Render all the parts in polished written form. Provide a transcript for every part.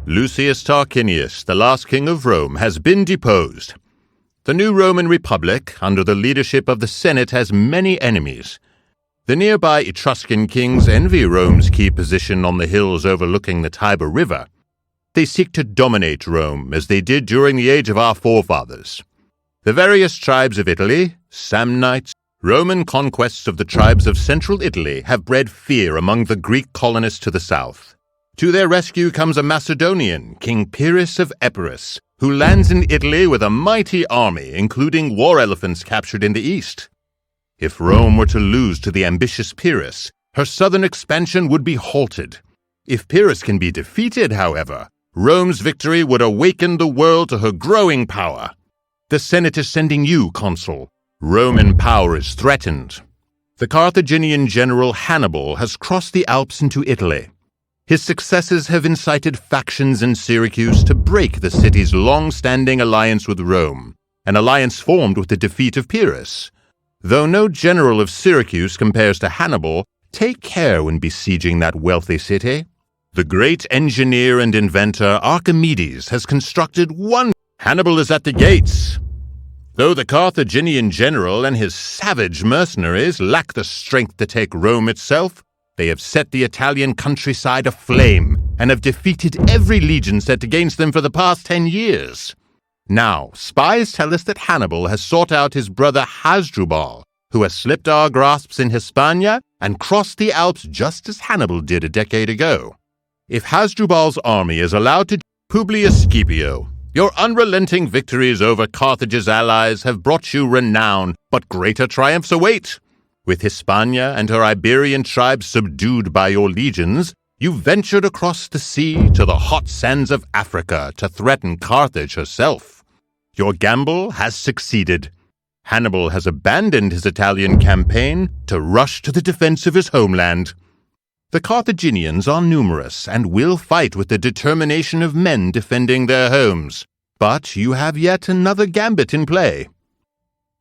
Lucius Tarquinius, the last king of Rome, has been deposed. The new Roman Republic, under the leadership of the Senate, has many enemies. The nearby Etruscan kings envy Rome's key position on the hills overlooking the Tiber River. They seek to dominate Rome, as they did during the age of our forefathers. The various tribes of Italy, Samnites, Roman conquests of the tribes of central Italy have bred fear among the Greek colonists to the south. To their rescue comes a Macedonian, King Pyrrhus of Epirus, who lands in Italy with a mighty army, including war elephants captured in the east. If Rome were to lose to the ambitious Pyrrhus, her southern expansion would be halted. If Pyrrhus can be defeated, however, Rome's victory would awaken the world to her growing power. The Senate is sending you, consul. Roman power is threatened. The Carthaginian general Hannibal has crossed the Alps into Italy. His successes have incited factions in Syracuse to break the city's long-standing alliance with Rome, an alliance formed with the defeat of Pyrrhus. Though no general of Syracuse compares to Hannibal, take care when besieging that wealthy city. The great engineer and inventor Archimedes has constructed one. Hannibal is at the gates. Though the Carthaginian general and his savage mercenaries lack the strength to take Rome itself, they have set the Italian countryside aflame and have defeated every legion sent against them for the past 10 years. Now, spies tell us that Hannibal has sought out his brother Hasdrubal, who has slipped our grasps in Hispania and crossed the Alps just as Hannibal did a decade ago. If Hasdrubal's army is allowed to... Publius Scipio, your unrelenting victories over Carthage's allies have brought you renown, but greater triumphs await. With Hispania and her Iberian tribes subdued by your legions, you ventured across the sea to the hot sands of Africa to threaten Carthage herself. Your gamble has succeeded. Hannibal has abandoned his Italian campaign to rush to the defense of his homeland. The Carthaginians are numerous and will fight with the determination of men defending their homes. But you have yet another gambit in play.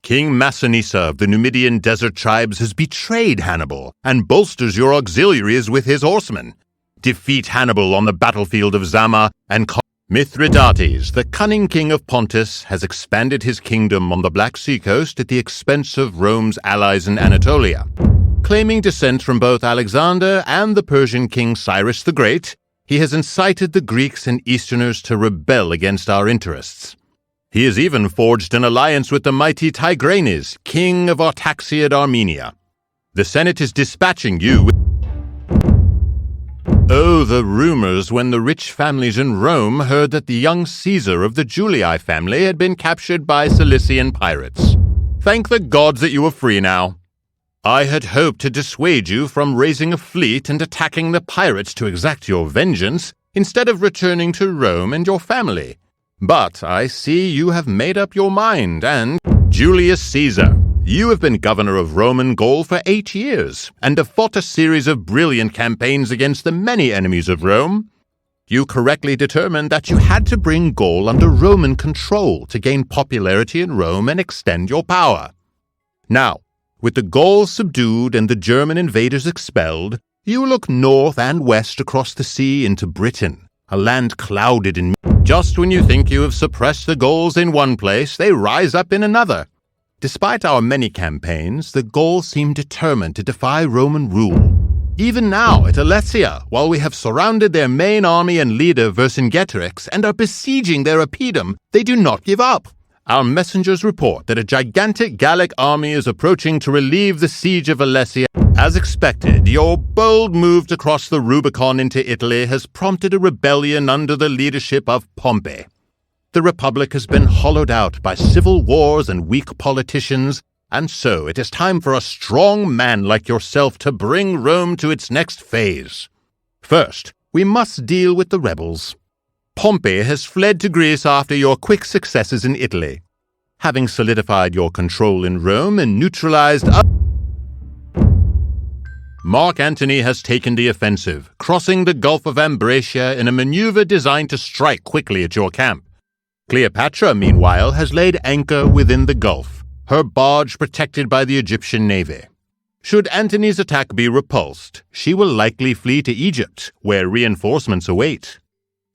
King Massinissa of the Numidian desert tribes has betrayed Hannibal and bolsters your auxiliaries with his horsemen. Defeat Hannibal on the battlefield of Zama and Mithridates, the cunning king of Pontus, has expanded his kingdom on the Black Sea coast at the expense of Rome's allies in Anatolia. Claiming descent from both Alexander and the Persian king Cyrus the Great, he has incited the Greeks and Easterners to rebel against our interests. He has even forged an alliance with the mighty Tigranes, king of Artaxiad Armenia. The Senate is dispatching you with... Oh, the rumors when the rich families in Rome heard that the young Caesar of the Julii family had been captured by Cilician pirates. Thank the gods that you are free now. I had hoped to dissuade you from raising a fleet and attacking the pirates to exact your vengeance, instead of returning to Rome and your family. But I see you have made up your mind, and... Julius Caesar, you have been governor of Roman Gaul for 8 years, and have fought a series of brilliant campaigns against the many enemies of Rome. You correctly determined that you had to bring Gaul under Roman control to gain popularity in Rome and extend your power. Now, with the Gauls subdued and the German invaders expelled, you look north and west across the sea into Britain, a land clouded in... Just when you think you have suppressed the Gauls in one place, they rise up in another. Despite our many campaigns, the Gauls seem determined to defy Roman rule. Even now at Alesia, while we have surrounded their main army and leader Vercingetorix and are besieging their oppidum, they do not give up. Our messengers report that a gigantic Gallic army is approaching to relieve the siege of Alesia. As expected, your bold move to cross the Rubicon into Italy has prompted a rebellion under the leadership of Pompey. The Republic has been hollowed out by civil wars and weak politicians, and so it is time for a strong man like yourself to bring Rome to its next phase. First, we must deal with the rebels. Pompey has fled to Greece after your quick successes in Italy. Having solidified your control in Rome and neutralized... Mark Antony has taken the offensive, crossing the Gulf of Ambracia in a maneuver designed to strike quickly at your camp. Cleopatra, meanwhile, has laid anchor within the Gulf, her barge protected by the Egyptian navy. Should Antony's attack be repulsed, she will likely flee to Egypt, where reinforcements await.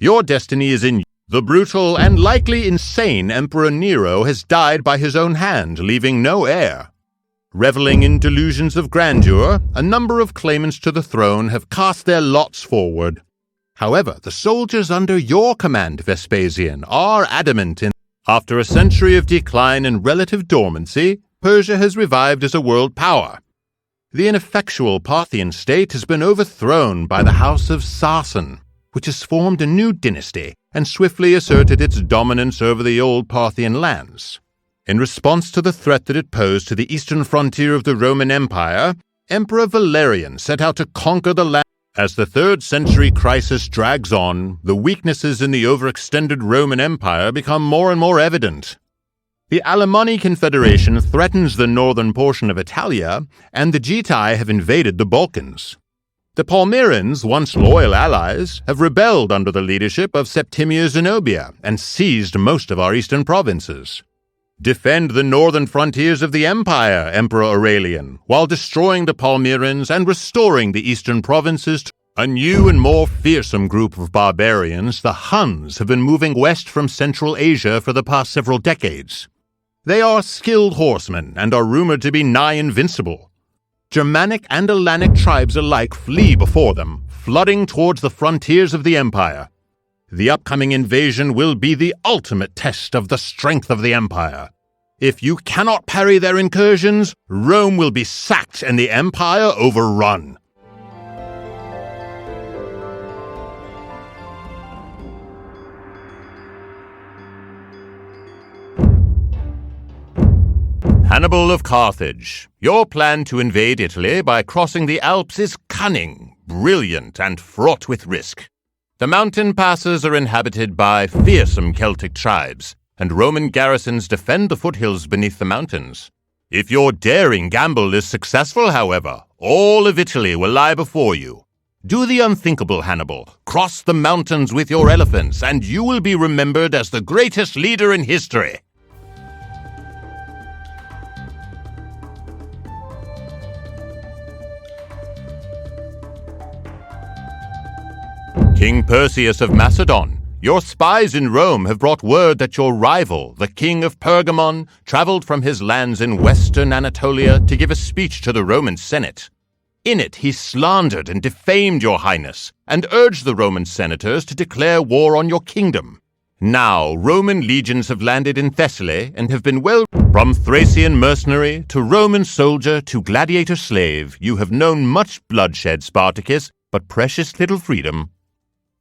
Your destiny is in you. The brutal and likely insane Emperor Nero has died by his own hand, leaving no heir. Reveling in delusions of grandeur, a number of claimants to the throne have cast their lots forward. However, the soldiers under your command, Vespasian, are adamant in. After a century of decline and relative dormancy, Persia has revived as a world power. The ineffectual Parthian state has been overthrown by the House of Sarsan, which has formed a new dynasty and swiftly asserted its dominance over the old Parthian lands. In response to the threat that it posed to the eastern frontier of the Roman Empire, Emperor Valerian set out to conquer the land. As the 3rd century crisis drags on, the weaknesses in the overextended Roman Empire become more and more evident. The Alemanni Confederation threatens the northern portion of Italia, and the Getae have invaded the Balkans. The Palmyrans, once loyal allies, have rebelled under the leadership of Septimia Zenobia and seized most of our eastern provinces. Defend the northern frontiers of the empire, Emperor Aurelian, while destroying the Palmyrans and restoring the eastern provinces to a new and more fearsome group of barbarians. The Huns have been moving west from Central Asia for the past several decades. They are skilled horsemen and are rumored to be nigh invincible. Germanic and Hellenic tribes alike flee before them, flooding towards the frontiers of the empire. The upcoming invasion will be the ultimate test of the strength of the empire. If you cannot parry their incursions, Rome will be sacked and the empire overrun. Hannibal of Carthage, your plan to invade Italy by crossing the Alps is cunning, brilliant, and fraught with risk. The mountain passes are inhabited by fearsome Celtic tribes, and Roman garrisons defend the foothills beneath the mountains. If your daring gamble is successful, however, all of Italy will lie before you. Do the unthinkable, Hannibal. Cross the mountains with your elephants, and you will be remembered as the greatest leader in history. King Perseus of Macedon, your spies in Rome have brought word that your rival, the king of Pergamon, traveled from his lands in western Anatolia to give a speech to the Roman Senate. In it, he slandered and defamed your highness, and urged the Roman senators to declare war on your kingdom. Now, Roman legions have landed in Thessaly and have been From Thracian mercenary to Roman soldier to gladiator slave, you have known much bloodshed, Spartacus, but precious little freedom.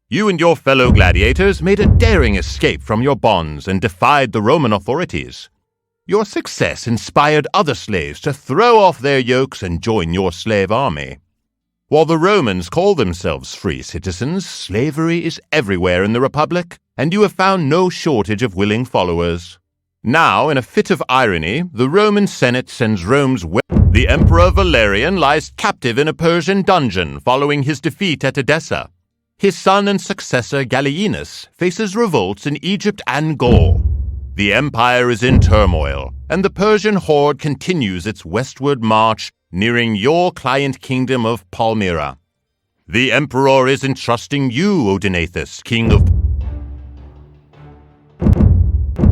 You and your fellow gladiators made a daring escape from your bonds and defied the Roman authorities. Your success inspired other slaves to throw off their yokes and join your slave army. While the Romans call themselves free citizens, slavery is everywhere in the Republic, and you have found no shortage of willing followers. Now, in a fit of irony, the Roman Senate sends Rome's The Emperor Valerian lies captive in a Persian dungeon following his defeat at Edessa. His son and successor Gallienus faces revolts in Egypt and Gaul. The empire is in turmoil, and the Persian horde continues its westward march, nearing your client kingdom of Palmyra. The emperor is entrusting you, Odenathus, king of...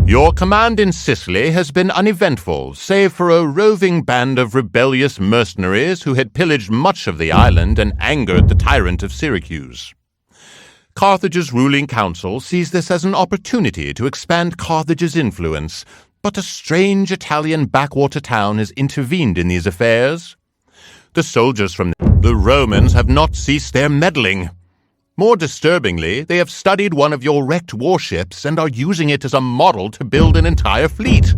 Your command in Sicily has been uneventful, save for a roving band of rebellious mercenaries who had pillaged much of the island and angered the tyrant of Syracuse. Carthage's ruling council sees this as an opportunity to expand Carthage's influence, but a strange Italian backwater town has intervened in these affairs. The soldiers from the Romans have not ceased their meddling. More disturbingly, they have studied one of your wrecked warships and are using it as a model to build an entire fleet.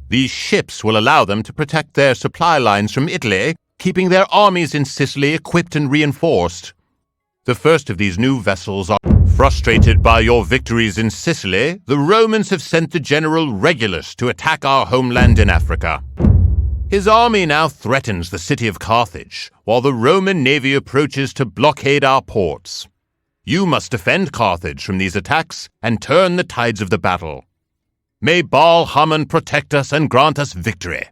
These ships will allow them to protect their supply lines from Italy, keeping their armies in Sicily equipped and reinforced. The first of these new vessels are frustrated by your victories in Sicily. The Romans have sent the general Regulus to attack our homeland in Africa. His army now threatens the city of Carthage, while the Roman navy approaches to blockade our ports. You must defend Carthage from these attacks and turn the tides of the battle. May Baal Hammon protect us and grant us victory.